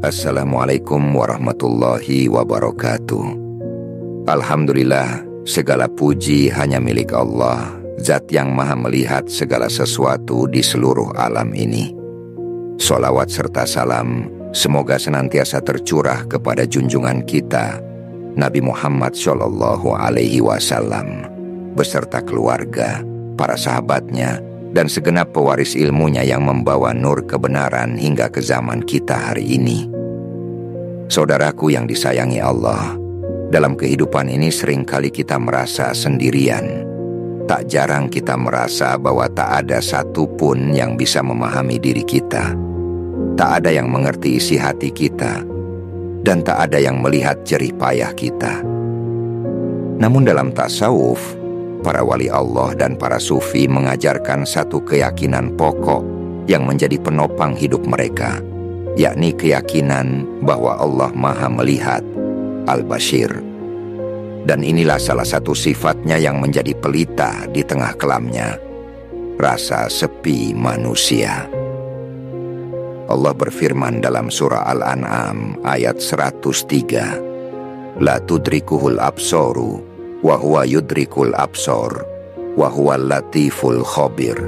Assalamualaikum warahmatullahi wabarakatuh. Alhamdulillah, segala puji hanya milik Allah, Zat yang maha melihat segala sesuatu di seluruh alam ini. Sholawat serta salam semoga senantiasa tercurah kepada junjungan kita, Nabi Muhammad SAW, beserta keluarga, para sahabatnya, dan segenap pewaris ilmunya yang membawa nur kebenaran hingga ke zaman kita hari ini. Saudaraku yang disayangi Allah, dalam kehidupan ini seringkali kita merasa sendirian. Tak jarang kita merasa bahwa tak ada satupun yang bisa memahami diri kita. Tak ada yang mengerti isi hati kita, dan tak ada yang melihat jerih payah kita. Namun dalam tasawuf, para wali Allah dan para sufi mengajarkan satu keyakinan pokok yang menjadi penopang hidup mereka, yakni keyakinan bahwa Allah maha melihat, Al-Bashir. Dan inilah salah satu sifatnya yang menjadi pelita di tengah kelamnya, rasa sepi manusia. Allah berfirman dalam surah Al-An'am ayat 103, La tudrikuhul absoru, wa huwa yudrikul absor, wa huwal latiful khobir.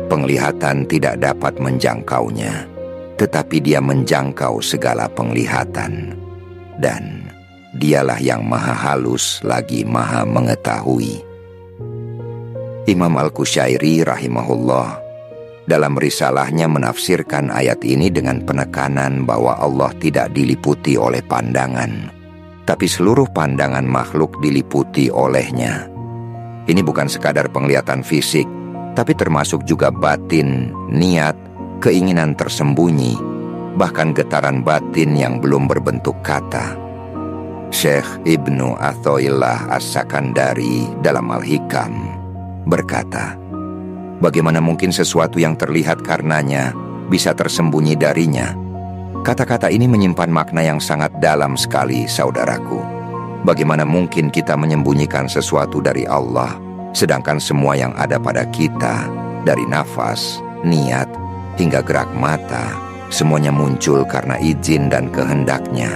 Penglihatan tidak dapat menjangkaunya, tetapi dia menjangkau segala penglihatan. Dan dialah yang maha halus lagi maha mengetahui. Imam Al-Qushairi rahimahullah dalam risalahnya menafsirkan ayat ini dengan penekanan bahwa Allah tidak diliputi oleh pandangan, tapi seluruh pandangan makhluk diliputi olehnya. Ini bukan sekadar penglihatan fisik, tapi termasuk juga batin, niat, keinginan tersembunyi, bahkan getaran batin yang belum berbentuk kata. Syekh Ibnu Athaillah As-Sakandari dalam Al-Hikam berkata, bagaimana mungkin sesuatu yang terlihat karenanya bisa tersembunyi darinya? Kata-kata ini menyimpan makna yang sangat dalam sekali, saudaraku. Bagaimana mungkin kita menyembunyikan sesuatu dari Allah, sedangkan semua yang ada pada kita, dari nafas, niat, hingga gerak mata, semuanya muncul karena izin dan kehendaknya.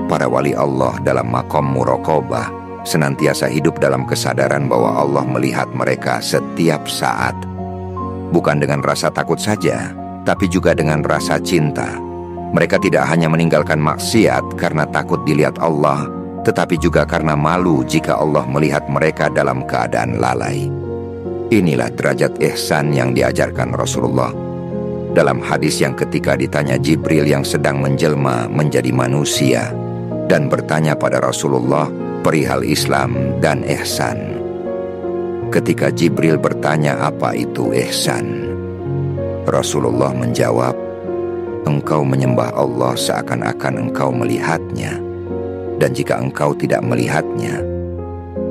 Para wali Allah dalam maqam muraqabah senantiasa hidup dalam kesadaran bahwa Allah melihat mereka setiap saat. Bukan dengan rasa takut saja, tapi juga dengan rasa cinta. Mereka tidak hanya meninggalkan maksiat karena takut dilihat Allah, tetapi juga karena malu jika Allah melihat mereka dalam keadaan lalai. Inilah derajat ihsan yang diajarkan Rasulullah. Dalam hadis yang ketika ditanya Jibril yang sedang menjelma menjadi manusia dan bertanya pada Rasulullah perihal Islam dan ihsan. Ketika Jibril bertanya apa itu ihsan, Rasulullah menjawab, engkau menyembah Allah seakan-akan engkau melihatnya, dan jika engkau tidak melihatnya,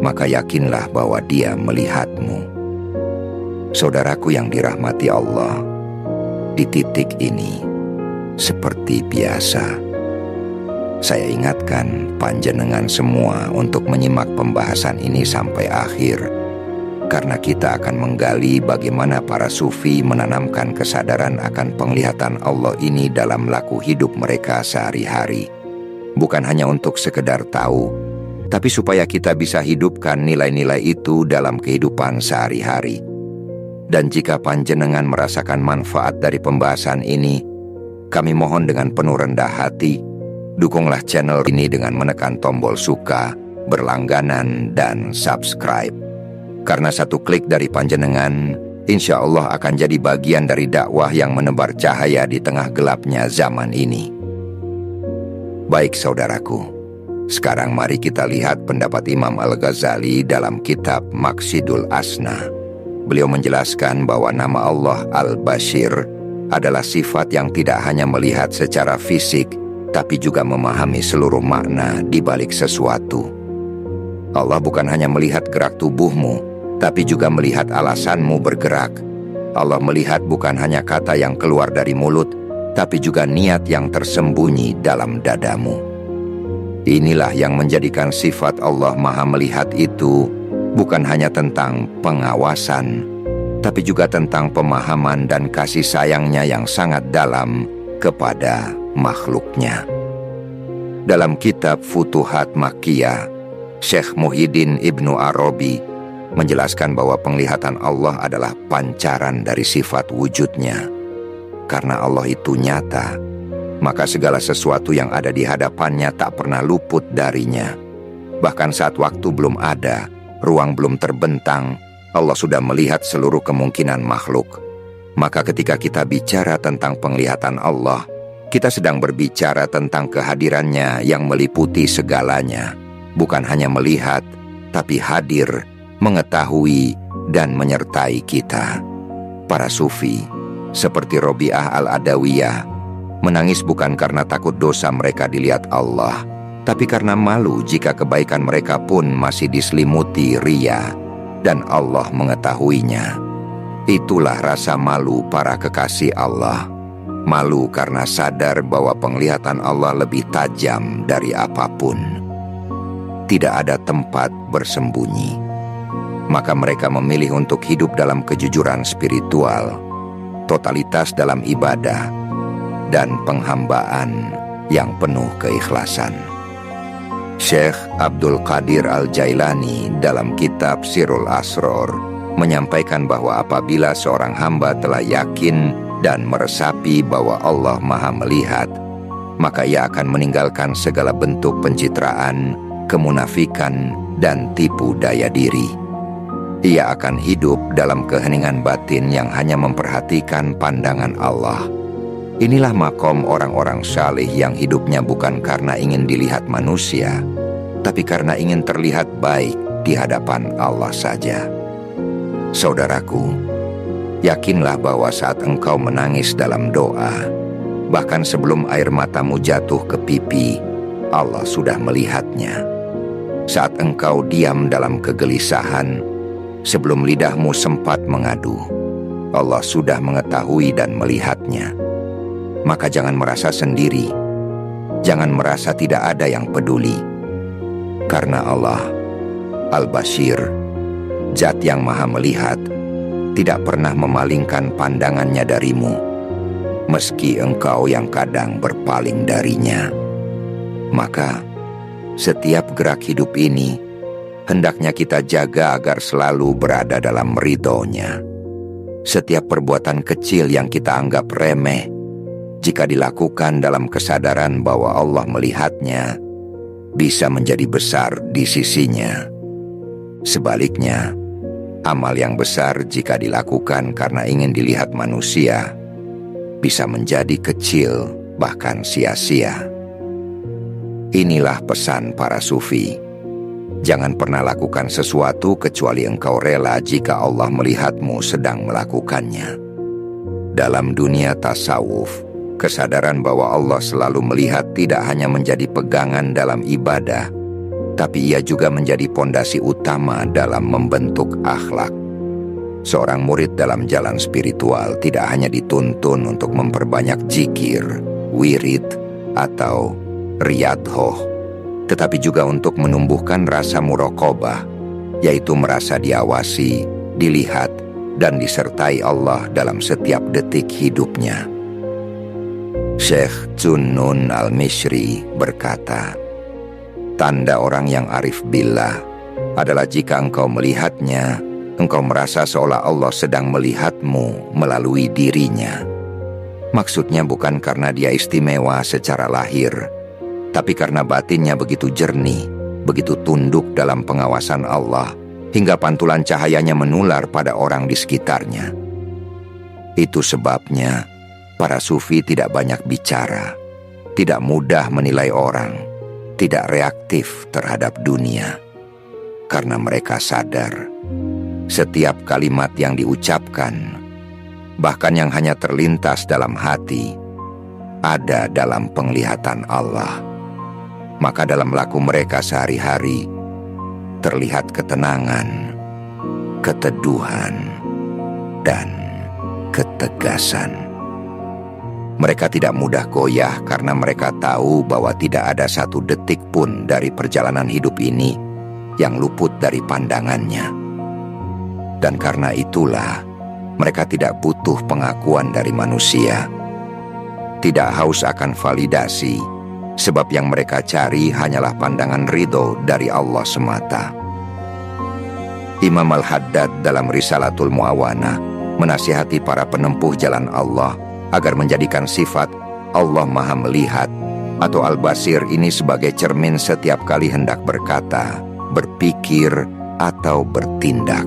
maka yakinlah bahwa Dia melihatmu. Saudaraku yang dirahmati Allah, di titik ini, seperti biasa, saya ingatkan panjenengan semua untuk menyimak pembahasan ini sampai akhir, karena kita akan menggali bagaimana para sufi menanamkan kesadaran akan penglihatan Allah ini dalam laku hidup mereka sehari-hari. Bukan hanya untuk sekedar tahu, tapi supaya kita bisa hidupkan nilai-nilai itu dalam kehidupan sehari-hari. Dan jika panjenengan merasakan manfaat dari pembahasan ini, kami mohon dengan penuh rendah hati, dukunglah channel ini dengan menekan tombol suka, berlangganan, dan subscribe. Karena satu klik dari panjenengan, insya Allah akan jadi bagian dari dakwah yang menebar cahaya di tengah gelapnya zaman ini. Baik saudaraku, sekarang mari kita lihat pendapat Imam Al-Ghazali dalam kitab Maqsidul Asna. Beliau menjelaskan bahwa nama Allah Al-Bashir adalah sifat yang tidak hanya melihat secara fisik, tapi juga memahami seluruh makna di balik sesuatu. Allah bukan hanya melihat gerak tubuhmu, tapi juga melihat alasanmu bergerak. Allah melihat bukan hanya kata yang keluar dari mulut, tapi juga niat yang tersembunyi dalam dadamu. Inilah yang menjadikan sifat Allah maha melihat itu bukan hanya tentang pengawasan, tapi juga tentang pemahaman dan kasih sayangnya yang sangat dalam kepada makhluknya. Dalam kitab Futuhat Makkiyah, Syekh Muhyiddin Ibnu Arabi menjelaskan bahwa penglihatan Allah adalah pancaran dari sifat wujudnya. Karena Allah itu nyata, maka segala sesuatu yang ada di hadapannya tak pernah luput darinya. Bahkan saat waktu belum ada, ruang belum terbentang, Allah sudah melihat seluruh kemungkinan makhluk. Maka ketika kita bicara tentang penglihatan Allah, kita sedang berbicara tentang kehadirannya yang meliputi segalanya. Bukan hanya melihat, tapi hadir, mengetahui, dan menyertai kita. Para sufi, seperti Robi'ah Al-Adawiyah, menangis bukan karena takut dosa mereka dilihat Allah, tapi karena malu jika kebaikan mereka pun masih diselimuti riya, dan Allah mengetahuinya. Itulah rasa malu para kekasih Allah. Malu karena sadar bahwa penglihatan Allah lebih tajam dari apapun. Tidak ada tempat bersembunyi. Maka mereka memilih untuk hidup dalam kejujuran spiritual, totalitas dalam ibadah, dan penghambaan yang penuh keikhlasan. Syekh Abdul Qadir Al-Jailani dalam kitab Sirul Asror menyampaikan bahwa apabila seorang hamba telah yakin dan meresapi bahwa Allah Maha Melihat, maka ia akan meninggalkan segala bentuk pencitraan, kemunafikan, dan tipu daya diri. Ia akan hidup dalam keheningan batin yang hanya memperhatikan pandangan Allah. Inilah makom orang-orang saleh yang hidupnya bukan karena ingin dilihat manusia, tapi karena ingin terlihat baik di hadapan Allah saja. Saudaraku, yakinlah bahwa saat engkau menangis dalam doa, bahkan sebelum air matamu jatuh ke pipi, Allah sudah melihatnya. Saat engkau diam dalam kegelisahan, sebelum lidahmu sempat mengadu, Allah sudah mengetahui dan melihatnya. Maka jangan merasa sendiri, jangan merasa tidak ada yang peduli. Karena Allah, Al-Bashir, Zat yang Maha Melihat, tidak pernah memalingkan pandangannya darimu, meski engkau yang kadang berpaling darinya. Maka, setiap gerak hidup ini, hendaknya kita jaga agar selalu berada dalam ridho-Nya. Setiap perbuatan kecil yang kita anggap remeh, jika dilakukan dalam kesadaran bahwa Allah melihatnya, bisa menjadi besar di sisinya. Sebaliknya, amal yang besar jika dilakukan karena ingin dilihat manusia, bisa menjadi kecil bahkan sia-sia. Inilah pesan para sufi. Jangan pernah lakukan sesuatu kecuali engkau rela jika Allah melihatmu sedang melakukannya. Dalam dunia tasawuf, kesadaran bahwa Allah selalu melihat tidak hanya menjadi pegangan dalam ibadah, tapi ia juga menjadi pondasi utama dalam membentuk akhlak. Seorang murid dalam jalan spiritual tidak hanya dituntun untuk memperbanyak zikir, wirid, atau riyadhoh, tetapi juga untuk menumbuhkan rasa muraqabah, yaitu merasa diawasi, dilihat, dan disertai Allah dalam setiap detik hidupnya. Syekh Zunnun Al-Mishri berkata, tanda orang yang arif billah adalah jika engkau melihatnya, engkau merasa seolah Allah sedang melihatmu melalui dirinya. Maksudnya bukan karena dia istimewa secara lahir, tapi karena batinnya begitu jernih, begitu tunduk dalam pengawasan Allah, hingga pantulan cahayanya menular pada orang di sekitarnya. Itu sebabnya para sufi tidak banyak bicara, tidak mudah menilai orang, tidak reaktif terhadap dunia. Karena mereka sadar, setiap kalimat yang diucapkan, bahkan yang hanya terlintas dalam hati, ada dalam penglihatan Allah. Maka dalam laku mereka sehari-hari, terlihat ketenangan, keteduhan, dan ketegasan. Mereka tidak mudah goyah karena mereka tahu bahwa tidak ada satu detik pun dari perjalanan hidup ini yang luput dari pandangannya. Dan karena itulah, mereka tidak butuh pengakuan dari manusia. tidak haus akan validasi, sebab yang mereka cari hanyalah pandangan ridho dari Allah semata. Imam Al-Haddad dalam Risalatul Mu'awanah menasihati para penempuh jalan Allah agar menjadikan sifat Allah Maha Melihat atau Al-Basir ini sebagai cermin setiap kali hendak berkata, berpikir, atau bertindak.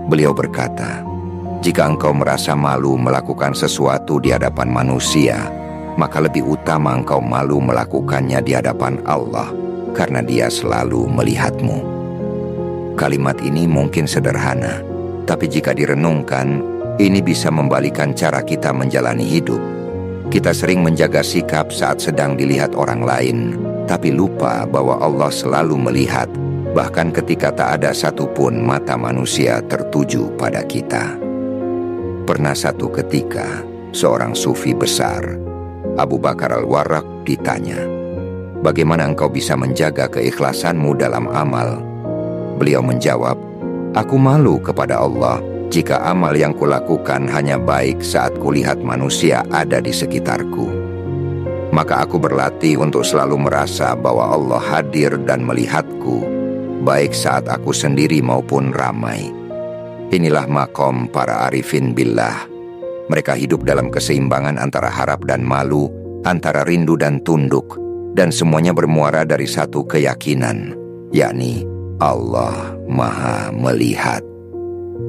Beliau berkata, jika engkau merasa malu melakukan sesuatu di hadapan manusia, maka lebih utama engkau malu melakukannya di hadapan Allah, karena Dia selalu melihatmu. Kalimat ini mungkin sederhana, tapi jika direnungkan, ini bisa membalikan cara kita menjalani hidup. Kita sering menjaga sikap saat sedang dilihat orang lain, tapi lupa bahwa Allah selalu melihat, bahkan ketika tak ada satupun mata manusia tertuju pada kita. Pernah satu ketika, seorang sufi besar, Abu Bakar Al-Warraq, ditanya, bagaimana engkau bisa menjaga keikhlasanmu dalam amal? Beliau menjawab, aku malu kepada Allah jika amal yang kulakukan hanya baik saat kulihat manusia ada di sekitarku. Maka aku berlatih untuk selalu merasa bahwa Allah hadir dan melihatku, baik saat aku sendiri maupun ramai. Inilah makom para arifin billah. Mereka hidup dalam keseimbangan antara harap dan malu, antara rindu dan tunduk, dan semuanya bermuara dari satu keyakinan, yakni Allah Maha Melihat.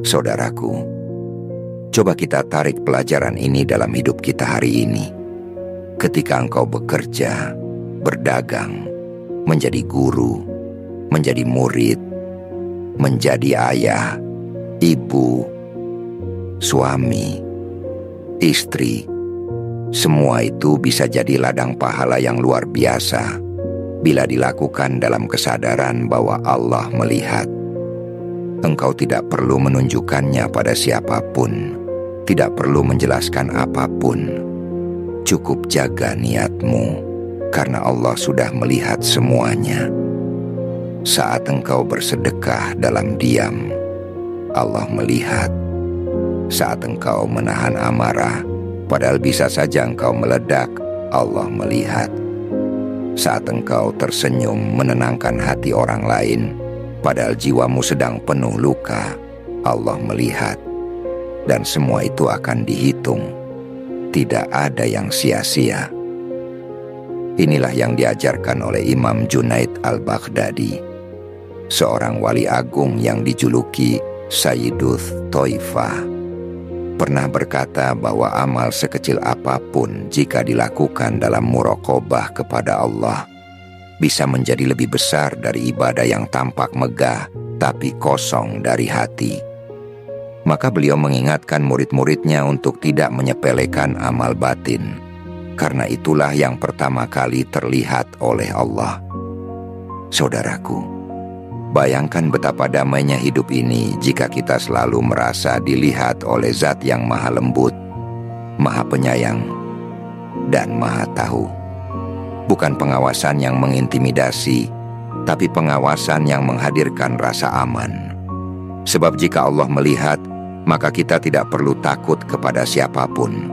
Saudaraku, coba kita tarik pelajaran ini dalam hidup kita hari ini. Ketika engkau bekerja, berdagang, menjadi guru, menjadi murid, menjadi ayah, ibu, suami, istri, semua itu bisa jadi ladang pahala yang luar biasa bila dilakukan dalam kesadaran bahwa Allah melihat. Engkau tidak perlu menunjukkannya pada siapapun, tidak perlu menjelaskan apapun. Cukup jaga niatmu, karena Allah sudah melihat semuanya. Saat engkau bersedekah dalam diam, Allah melihat. Saat engkau menahan amarah, padahal bisa saja engkau meledak, Allah melihat. Saat engkau tersenyum menenangkan hati orang lain, padahal jiwamu sedang penuh luka, Allah melihat. Dan semua itu akan dihitung. Tidak ada yang sia-sia. Inilah yang diajarkan oleh Imam Junaid Al-Baghdadi, seorang wali agung yang dijuluki Sayyiduth Thoifah, pernah berkata bahwa amal sekecil apapun jika dilakukan dalam muraqabah kepada Allah bisa menjadi lebih besar dari ibadah yang tampak megah tapi kosong dari hati. Maka beliau mengingatkan murid-muridnya untuk tidak menyepelekan amal batin, karena itulah yang pertama kali terlihat oleh Allah. Saudaraku, bayangkan betapa damainya hidup ini jika kita selalu merasa dilihat oleh Zat yang Maha Lembut, Maha Penyayang, dan Maha Tahu. Bukan pengawasan yang mengintimidasi, tapi pengawasan yang menghadirkan rasa aman. Sebab jika Allah melihat, maka kita tidak perlu takut kepada siapapun.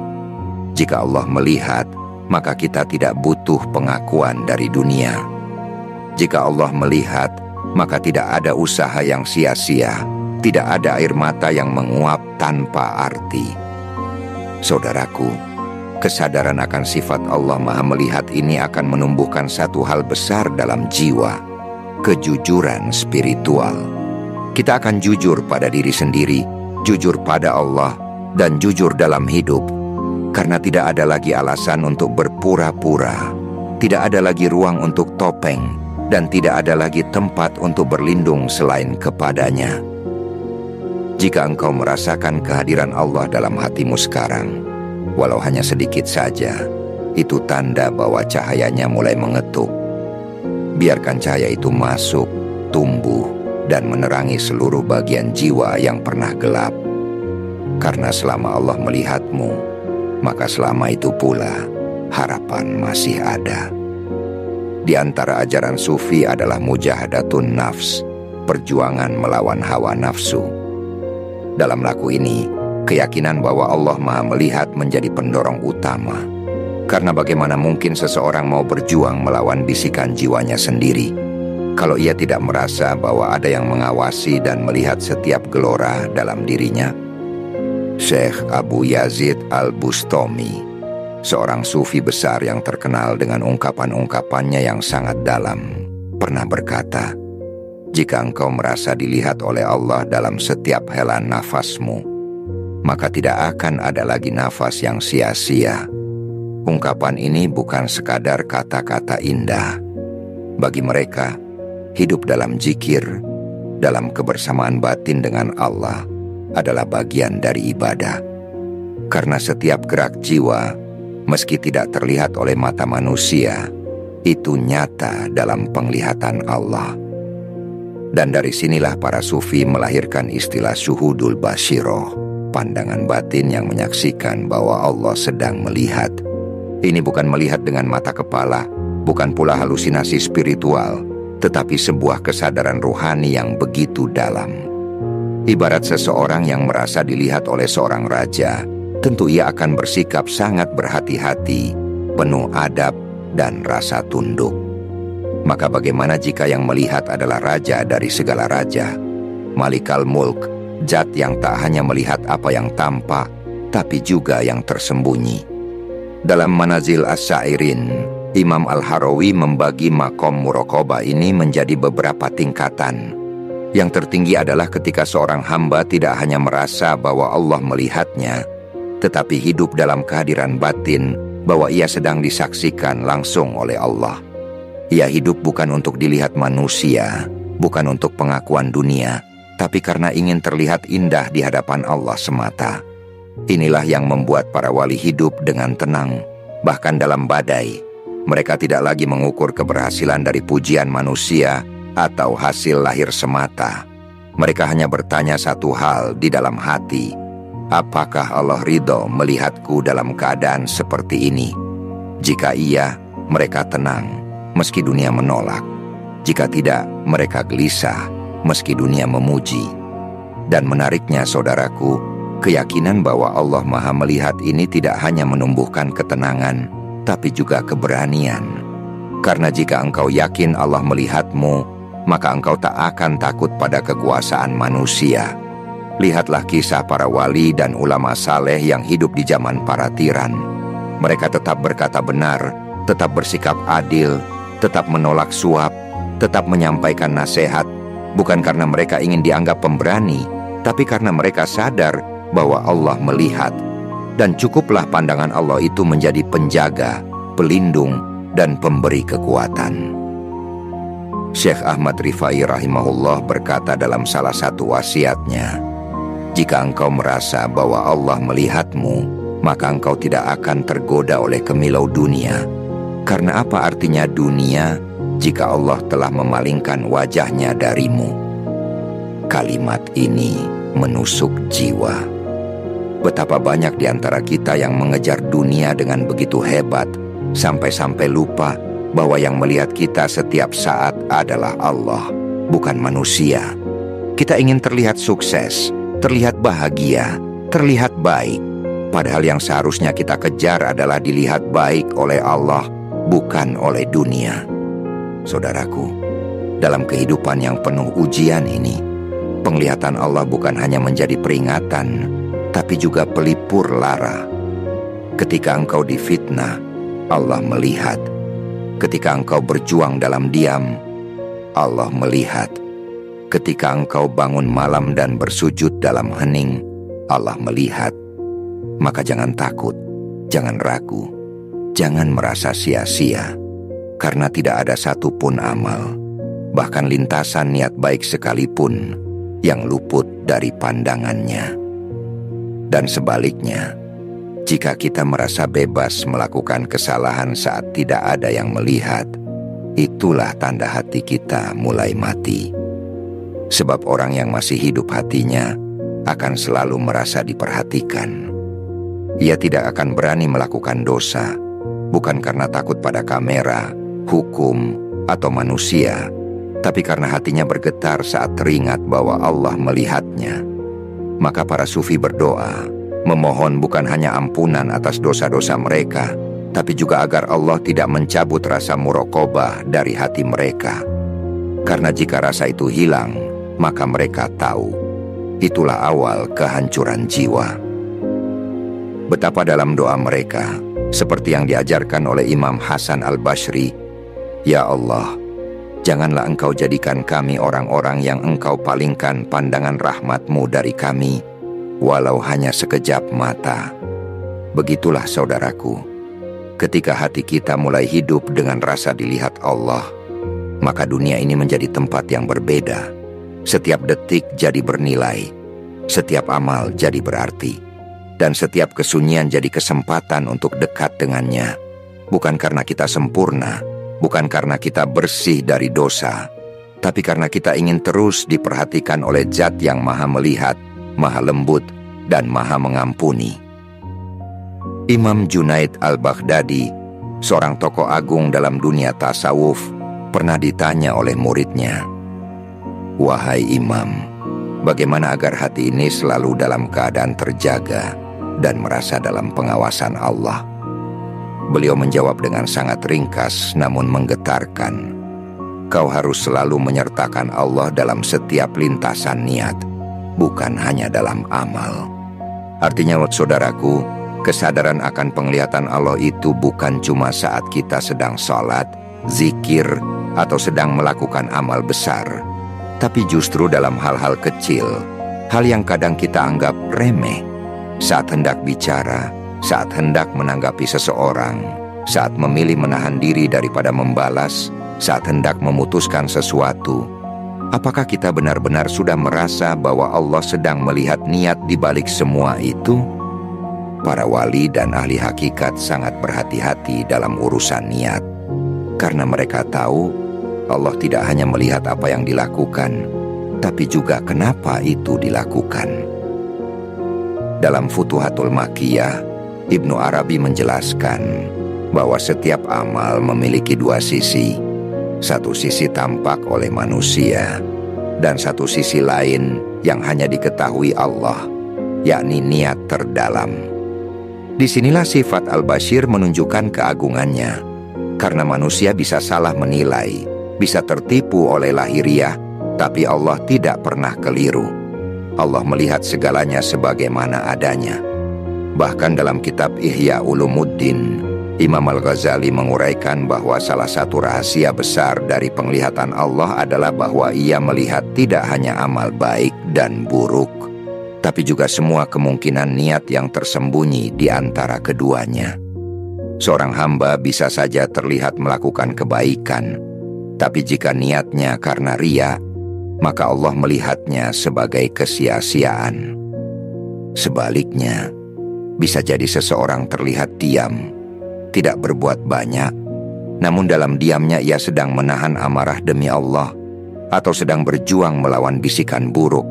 Jika Allah melihat, maka kita tidak butuh pengakuan dari dunia. Jika Allah melihat, maka tidak ada usaha yang sia-sia, tidak ada air mata yang menguap tanpa arti. Saudaraku, kesadaran akan sifat Allah Maha Melihat ini akan menumbuhkan satu hal besar dalam jiwa, kejujuran spiritual. Kita akan jujur pada diri sendiri, jujur pada Allah, dan jujur dalam hidup, karena tidak ada lagi alasan untuk berpura-pura, tidak ada lagi ruang untuk topeng, dan tidak ada lagi tempat untuk berlindung selain kepadanya. Jika engkau merasakan kehadiran Allah dalam hatimu sekarang, walau hanya sedikit saja, itu tanda bahwa cahayanya mulai mengetuk. Biarkan cahaya itu masuk, tumbuh, dan menerangi seluruh bagian jiwa yang pernah gelap. Karena selama Allah melihatmu, maka selama itu pula harapan masih ada. Di antara ajaran sufi adalah mujahadatun nafs, perjuangan melawan hawa nafsu. Dalam laku ini, keyakinan bahwa Allah Maha Melihat menjadi pendorong utama. Karena bagaimana mungkin seseorang mau berjuang melawan bisikan jiwanya sendiri kalau ia tidak merasa bahwa ada yang mengawasi dan melihat setiap gelora dalam dirinya? Syekh Abu Yazid Al-Bustami, seorang sufi besar yang terkenal dengan ungkapan-ungkapannya yang sangat dalam, pernah berkata, "Jika engkau merasa dilihat oleh Allah dalam setiap hela nafasmu, maka tidak akan ada lagi nafas yang sia-sia." Ungkapan ini bukan sekadar kata-kata indah. Bagi mereka, hidup dalam zikir, dalam kebersamaan batin dengan Allah adalah bagian dari ibadah. Karena setiap gerak jiwa, meski tidak terlihat oleh mata manusia, itu nyata dalam penglihatan Allah. Dan dari sinilah para sufi melahirkan istilah syuhudul basyiroh, pandangan batin yang menyaksikan bahwa Allah sedang melihat. Ini bukan melihat dengan mata kepala, bukan pula halusinasi spiritual, tetapi sebuah kesadaran ruhani yang begitu dalam. Ibarat seseorang yang merasa dilihat oleh seorang raja, tentu ia akan bersikap sangat berhati-hati, penuh adab dan rasa tunduk. Maka bagaimana jika yang melihat adalah raja dari segala raja, Malikal Mulk, zat yang tak hanya melihat apa yang tampak, tapi juga yang tersembunyi. Dalam Manazil As-Sa'irin, Imam Al-Harawi membagi makom muraqabah ini menjadi beberapa tingkatan. Yang tertinggi adalah ketika seorang hamba tidak hanya merasa bahwa Allah melihatnya, tetapi hidup dalam kehadiran batin bahwa ia sedang disaksikan langsung oleh Allah. Ia hidup bukan untuk dilihat manusia, bukan untuk pengakuan dunia, tapi karena ingin terlihat indah di hadapan Allah semata. Inilah yang membuat para wali hidup dengan tenang, bahkan dalam badai. Mereka tidak lagi mengukur keberhasilan dari pujian manusia atau hasil lahir semata. Mereka hanya bertanya satu hal di dalam hati, apakah Allah ridho melihatku dalam keadaan seperti ini? Jika iya, mereka tenang, meski dunia menolak. Jika tidak, mereka gelisah, meski dunia memuji. Dan menariknya saudaraku, keyakinan bahwa Allah Maha Melihat ini tidak hanya menumbuhkan ketenangan, tapi juga keberanian. Karena jika engkau yakin Allah melihatmu, maka engkau tak akan takut pada kekuasaan manusia. Lihatlah kisah para wali dan ulama saleh yang hidup di zaman para tiran. Mereka tetap berkata benar, tetap bersikap adil, tetap menolak suap, tetap menyampaikan nasihat, bukan karena mereka ingin dianggap pemberani, tapi karena mereka sadar bahwa Allah melihat, dan cukuplah pandangan Allah itu menjadi penjaga, pelindung, dan pemberi kekuatan. Syekh Ahmad Rifai rahimahullah berkata dalam salah satu wasiatnya, "Jika engkau merasa bahwa Allah melihatmu, maka engkau tidak akan tergoda oleh kemilau dunia. Karena apa artinya dunia jika Allah telah memalingkan wajahnya darimu?" Kalimat ini menusuk jiwa. Betapa banyak di antara kita yang mengejar dunia dengan begitu hebat, sampai-sampai lupa bahwa yang melihat kita setiap saat adalah Allah, bukan manusia. Kita ingin terlihat sukses, terlihat bahagia, terlihat baik. Padahal yang seharusnya kita kejar adalah dilihat baik oleh Allah, bukan oleh dunia. Saudaraku, dalam kehidupan yang penuh ujian ini, penglihatan Allah bukan hanya menjadi peringatan, tapi juga pelipur lara. Ketika engkau difitnah, Allah melihat. Ketika engkau berjuang dalam diam, Allah melihat. Ketika engkau bangun malam dan bersujud dalam hening, Allah melihat. Maka jangan takut, jangan ragu, jangan merasa sia-sia, karena tidak ada satupun amal, bahkan lintasan niat baik sekalipun, yang luput dari pandangannya. Dan sebaliknya, jika kita merasa bebas melakukan kesalahan saat tidak ada yang melihat, itulah tanda hati kita mulai mati. Sebab orang yang masih hidup hatinya akan selalu merasa diperhatikan. Ia tidak akan berani melakukan dosa, bukan karena takut pada kamera, hukum, atau manusia, tapi karena hatinya bergetar saat teringat bahwa Allah melihatnya. Maka para sufi berdoa, memohon bukan hanya ampunan atas dosa-dosa mereka, tapi juga agar Allah tidak mencabut rasa muraqabah dari hati mereka. Karena jika rasa itu hilang, maka mereka tahu itulah awal kehancuran jiwa. Betapa dalam doa mereka, seperti yang diajarkan oleh Imam Hasan al-Basri, "Ya Allah, janganlah Engkau jadikan kami orang-orang yang Engkau palingkan pandangan rahmat-Mu dari kami, walau hanya sekejap mata." Begitulah saudaraku, ketika hati kita mulai hidup dengan rasa dilihat Allah, maka dunia ini menjadi tempat yang berbeda. Setiap detik jadi bernilai, setiap amal jadi berarti, dan setiap kesunyian jadi kesempatan untuk dekat dengannya. Bukan karena kita sempurna, bukan karena kita bersih dari dosa, tapi karena kita ingin terus diperhatikan oleh Zat yang Maha Melihat, Maha Lembut, dan Maha Mengampuni. Imam Junaid al-Baghdadi, seorang tokoh agung dalam dunia tasawuf, pernah ditanya oleh muridnya, "Wahai Imam, bagaimana agar hati ini selalu dalam keadaan terjaga dan merasa dalam pengawasan Allah?" Beliau menjawab dengan sangat ringkas namun menggetarkan, "Kau harus selalu menyertakan Allah dalam setiap lintasan niat, bukan hanya dalam amal." Artinya, saudaraku, kesadaran akan penglihatan Allah itu bukan cuma saat kita sedang sholat, zikir, atau sedang melakukan amal besar, tapi justru dalam hal-hal kecil, hal yang kadang kita anggap remeh, saat hendak bicara, saat hendak menanggapi seseorang, saat memilih menahan diri daripada membalas, saat hendak memutuskan sesuatu. Apakah kita benar-benar sudah merasa bahwa Allah sedang melihat niat di balik semua itu? Para wali dan ahli hakikat sangat berhati-hati dalam urusan niat, karena mereka tahu Allah tidak hanya melihat apa yang dilakukan, tapi juga kenapa itu dilakukan. Dalam Futuhatul Makkiyah, Ibnu Arabi menjelaskan bahwa setiap amal memiliki dua sisi. Satu sisi tampak oleh manusia, dan satu sisi lain yang hanya diketahui Allah, yakni niat terdalam. Disinilah sifat Al-Bashir menunjukkan keagungannya, karena manusia bisa salah menilai, bisa tertipu oleh lahiriah, tapi Allah tidak pernah keliru. Allah melihat segalanya sebagaimana adanya. Bahkan dalam kitab Ihya Ulumuddin, Imam Al-Ghazali menguraikan bahwa salah satu rahasia besar dari penglihatan Allah adalah bahwa Ia melihat tidak hanya amal baik dan buruk, tapi juga semua kemungkinan niat yang tersembunyi di antara keduanya. Seorang hamba bisa saja terlihat melakukan kebaikan, tapi jika niatnya karena riya, maka Allah melihatnya sebagai kesia-siaan. Sebaliknya, bisa jadi seseorang terlihat diam, tidak berbuat banyak, namun dalam diamnya ia sedang menahan amarah demi Allah, atau sedang berjuang melawan bisikan buruk,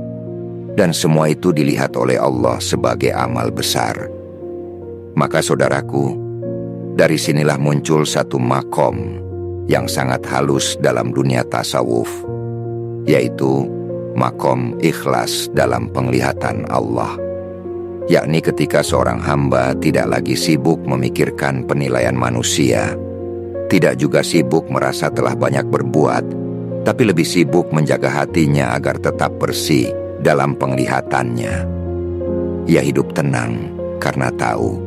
dan semua itu dilihat oleh Allah sebagai amal besar. Maka saudaraku, dari sinilah muncul satu makom yang sangat halus dalam dunia tasawuf, yaitu makom ikhlas dalam penglihatan Allah. Yakni ketika seorang hamba tidak lagi sibuk memikirkan penilaian manusia, tidak juga sibuk merasa telah banyak berbuat, tapi lebih sibuk menjaga hatinya agar tetap bersih dalam penglihatannya. Ia hidup tenang karena tahu,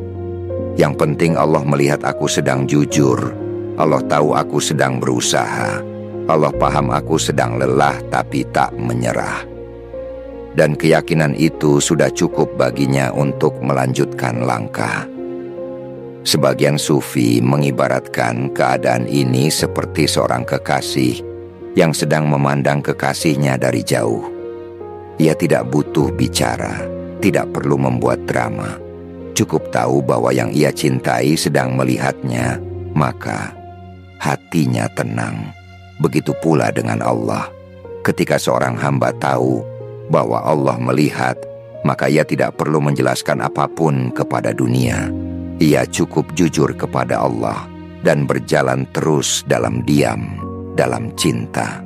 yang penting Allah melihat aku sedang jujur, Allah tahu aku sedang berusaha, Allah paham aku sedang lelah tapi tak menyerah. Dan keyakinan itu sudah cukup baginya untuk melanjutkan langkah. Sebagian sufi mengibaratkan keadaan ini seperti seorang kekasih yang sedang memandang kekasihnya dari jauh. Ia tidak butuh bicara, tidak perlu membuat drama. Cukup tahu bahwa yang ia cintai sedang melihatnya, maka hatinya tenang. Begitu pula dengan Allah. Ketika seorang hamba tahu bahwa Allah melihat, maka ia tidak perlu menjelaskan apapun kepada dunia. Ia cukup jujur kepada Allah dan berjalan terus dalam diam, dalam cinta.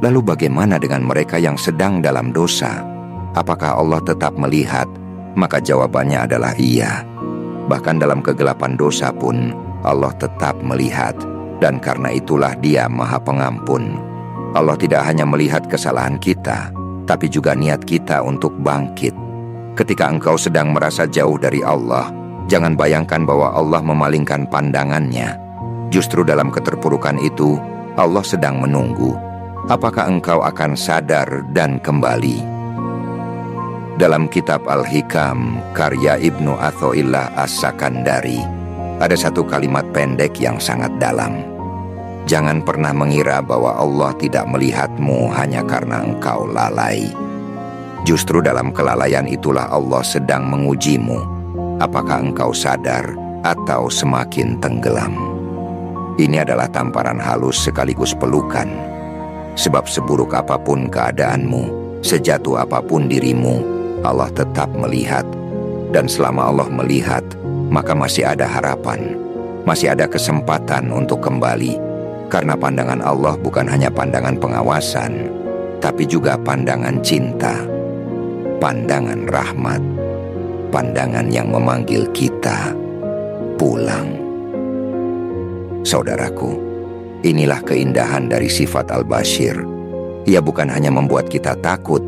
Lalu bagaimana dengan mereka yang sedang dalam dosa? Apakah Allah tetap melihat? Maka jawabannya adalah iya. Bahkan dalam kegelapan dosa pun Allah tetap melihat, dan karena itulah Dia Maha Pengampun. Allah tidak hanya melihat kesalahan kita, tapi juga niat kita untuk bangkit. Ketika engkau sedang merasa jauh dari Allah, jangan bayangkan bahwa Allah memalingkan pandangannya. Justru dalam keterpurukan itu, Allah sedang menunggu. Apakah engkau akan sadar dan kembali? Dalam kitab Al-Hikam, karya Ibnu Athaillah As-Sakandari, ada satu kalimat pendek yang sangat dalam. Jangan pernah mengira bahwa Allah tidak melihatmu hanya karena engkau lalai. Justru dalam kelalaian itulah Allah sedang mengujimu. Apakah engkau sadar atau semakin tenggelam? Ini adalah tamparan halus sekaligus pelukan. Sebab seburuk apapun keadaanmu, sejatuh apapun dirimu, Allah tetap melihat. Dan selama Allah melihat, maka masih ada harapan, masih ada kesempatan untuk kembali. Karena pandangan Allah bukan hanya pandangan pengawasan, tapi juga pandangan cinta, pandangan rahmat, pandangan yang memanggil kita pulang. Saudaraku, inilah keindahan dari sifat Al-Bashir. Ia bukan hanya membuat kita takut,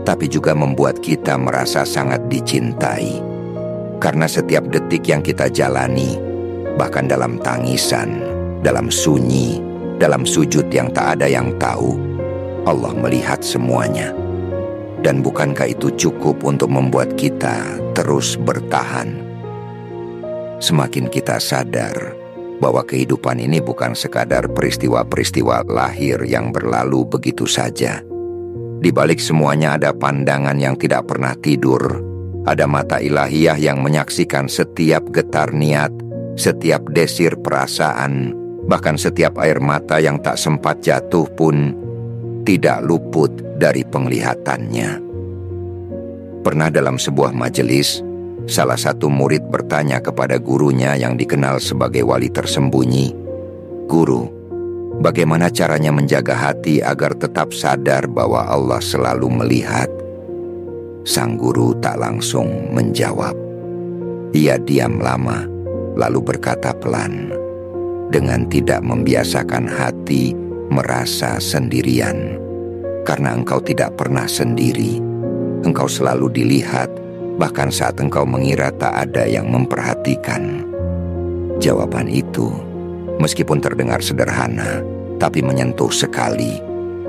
tapi juga membuat kita merasa sangat dicintai. Karena setiap detik yang kita jalani, bahkan dalam tangisan, dalam sunyi, dalam sujud yang tak ada yang tahu, Allah melihat semuanya. Dan bukankah itu cukup untuk membuat kita terus bertahan? Semakin kita sadar bahwa kehidupan ini bukan sekadar peristiwa-peristiwa lahir yang berlalu begitu saja. Di balik semuanya ada pandangan yang tidak pernah tidur, ada mata ilahiyah yang menyaksikan setiap getar niat, setiap desir perasaan, bahkan setiap air mata yang tak sempat jatuh pun tidak luput dari penglihatannya. Pernah dalam sebuah majelis, salah satu murid bertanya kepada gurunya yang dikenal sebagai wali tersembunyi, "Guru, bagaimana caranya menjaga hati agar tetap sadar bahwa Allah selalu melihat?" Sang guru tak langsung menjawab. Ia diam lama, lalu berkata pelan, "Dengan tidak membiasakan hati merasa sendirian. Karena engkau tidak pernah sendiri. Engkau selalu dilihat, bahkan saat engkau mengira tak ada yang memperhatikan." Jawaban itu, meskipun terdengar sederhana, tapi menyentuh sekali.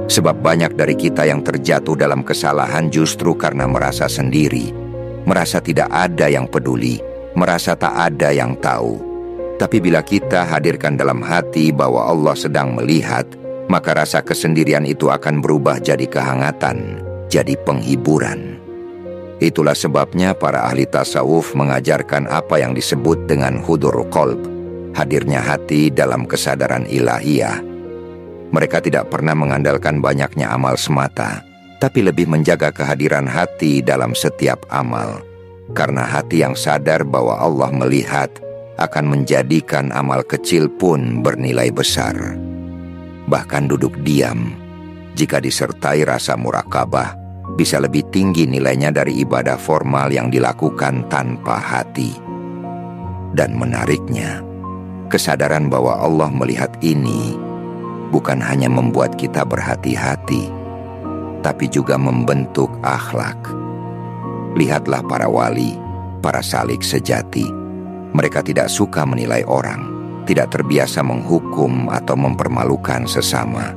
Sebab banyak dari kita yang terjatuh dalam kesalahan justru karena merasa sendiri, merasa tidak ada yang peduli, merasa tak ada yang tahu. Tapi bila kita hadirkan dalam hati bahwa Allah sedang melihat, maka rasa kesendirian itu akan berubah jadi kehangatan, jadi penghiburan. Itulah sebabnya para ahli tasawuf mengajarkan apa yang disebut dengan hudurul qalb, hadirnya hati dalam kesadaran ilahiyah. Mereka tidak pernah mengandalkan banyaknya amal semata, tapi lebih menjaga kehadiran hati dalam setiap amal. Karena hati yang sadar bahwa Allah melihat akan menjadikan amal kecil pun bernilai besar. Bahkan duduk diam, jika disertai rasa murakabah, bisa lebih tinggi nilainya dari ibadah formal yang dilakukan tanpa hati. Dan menariknya, kesadaran bahwa Allah melihat ini bukan hanya membuat kita berhati-hati, tapi juga membentuk akhlak. Lihatlah para wali, para salik sejati. Mereka tidak suka menilai orang, tidak terbiasa menghukum atau mempermalukan sesama,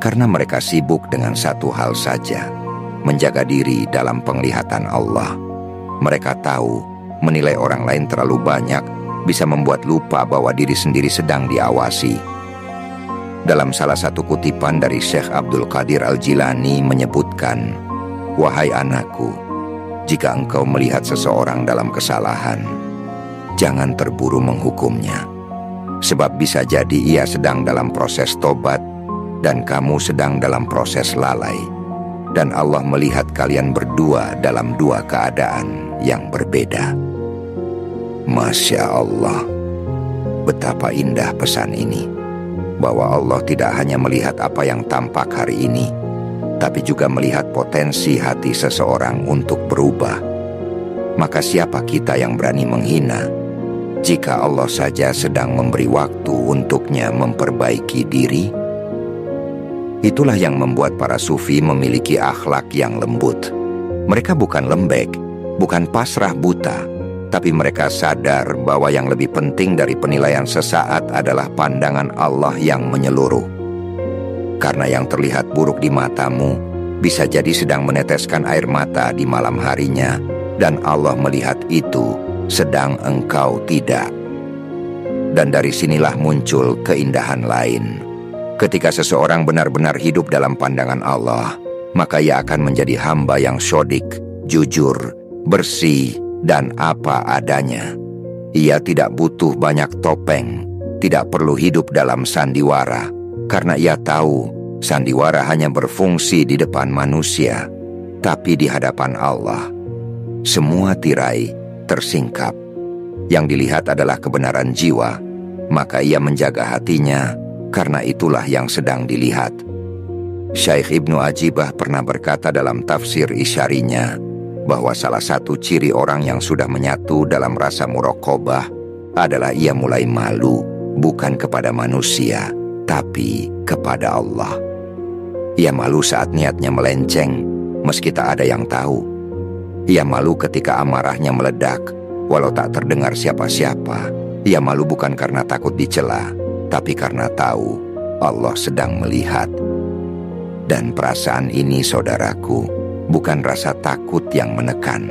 karena mereka sibuk dengan satu hal saja, menjaga diri dalam penglihatan Allah. Mereka tahu, menilai orang lain terlalu banyak bisa membuat lupa bahwa diri sendiri sedang diawasi. Dalam salah satu kutipan dari Syekh Abdul Qadir Al-Jilani menyebutkan, "Wahai anakku, jika engkau melihat seseorang dalam kesalahan, jangan terburu menghukumnya. Sebab bisa jadi ia sedang dalam proses tobat dan kamu sedang dalam proses lalai. Dan Allah melihat kalian berdua dalam dua keadaan yang berbeda." Masya Allah, betapa indah pesan ini. Bahwa Allah tidak hanya melihat apa yang tampak hari ini, tapi juga melihat potensi hati seseorang untuk berubah. Maka siapa kita yang berani menghina, jika Allah saja sedang memberi waktu untuknya memperbaiki diri? Itulah yang membuat para sufi memiliki akhlak yang lembut. Mereka bukan lembek, bukan pasrah buta, tapi mereka sadar bahwa yang lebih penting dari penilaian sesaat adalah pandangan Allah yang menyeluruh. Karena yang terlihat buruk di matamu bisa jadi sedang meneteskan air mata di malam harinya, dan Allah melihat itu sedang engkau tidak. Dan dari sinilah muncul keindahan lain. Ketika seseorang benar-benar hidup dalam pandangan Allah, maka ia akan menjadi hamba yang syodik, jujur, bersih, dan apa adanya. Ia tidak butuh banyak topeng, tidak perlu hidup dalam sandiwara, karena ia tahu sandiwara hanya berfungsi di depan manusia, tapi di hadapan Allah semua tirai tersingkap. Yang dilihat adalah kebenaran jiwa, maka ia menjaga hatinya, karena itulah yang sedang dilihat. Syekh Ibnu Ajibah pernah berkata dalam tafsir Isyarinya bahwa salah satu ciri orang yang sudah menyatu dalam rasa muraqabah adalah ia mulai malu, bukan kepada manusia, tapi kepada Allah. Ia malu saat niatnya melenceng, meski tak ada yang tahu. Ia malu ketika amarahnya meledak, walau tak terdengar siapa-siapa. Ia malu bukan karena takut dicela, tapi karena tahu Allah sedang melihat. Dan perasaan ini, saudaraku, bukan rasa takut yang menekan,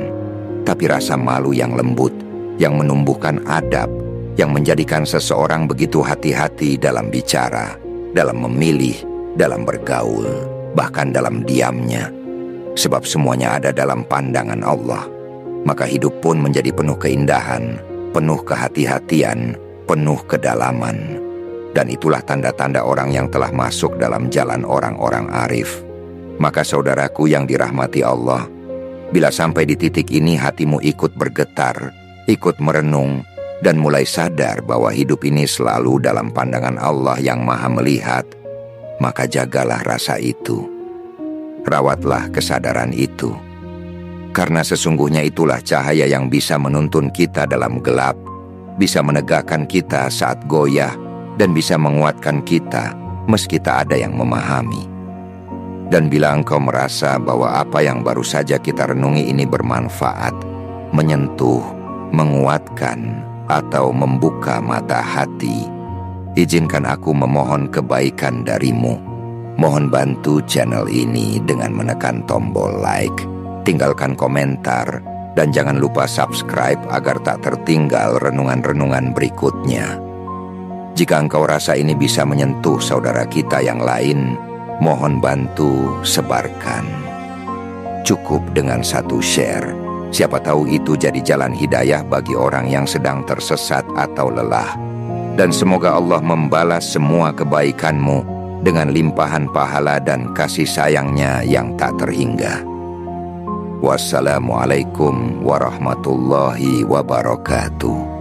tapi rasa malu yang lembut, yang menumbuhkan adab, yang menjadikan seseorang begitu hati-hati dalam bicara, dalam memilih, dalam bergaul, bahkan dalam diamnya. Sebab semuanya ada dalam pandangan Allah, maka hidup pun menjadi penuh keindahan, penuh kehati-hatian, penuh kedalaman. Dan itulah tanda-tanda orang yang telah masuk dalam jalan orang-orang arif. Maka saudaraku yang dirahmati Allah, bila sampai di titik ini hatimu ikut bergetar, ikut merenung, dan mulai sadar bahwa hidup ini selalu dalam pandangan Allah yang Maha Melihat, maka jagalah rasa itu. Rawatlah kesadaran itu. Karena sesungguhnya itulah cahaya yang bisa menuntun kita dalam gelap, bisa menegakkan kita saat goyah, dan bisa menguatkan kita meski tak ada yang memahami. Dan bila engkau merasa bahwa apa yang baru saja kita renungi ini bermanfaat, menyentuh, menguatkan, atau membuka mata hati, izinkan aku memohon kebaikan darimu. Mohon bantu channel ini dengan menekan tombol like, tinggalkan komentar, dan jangan lupa subscribe agar tak tertinggal renungan-renungan berikutnya. Jika engkau rasa ini bisa menyentuh saudara kita yang lain, mohon bantu sebarkan. Cukup dengan satu share. Siapa tahu itu jadi jalan hidayah bagi orang yang sedang tersesat atau lelah. Dan semoga Allah membalas semua kebaikanmu dengan limpahan pahala dan kasih sayangnya yang tak terhingga. Wassalamualaikum warahmatullahi wabarakatuh.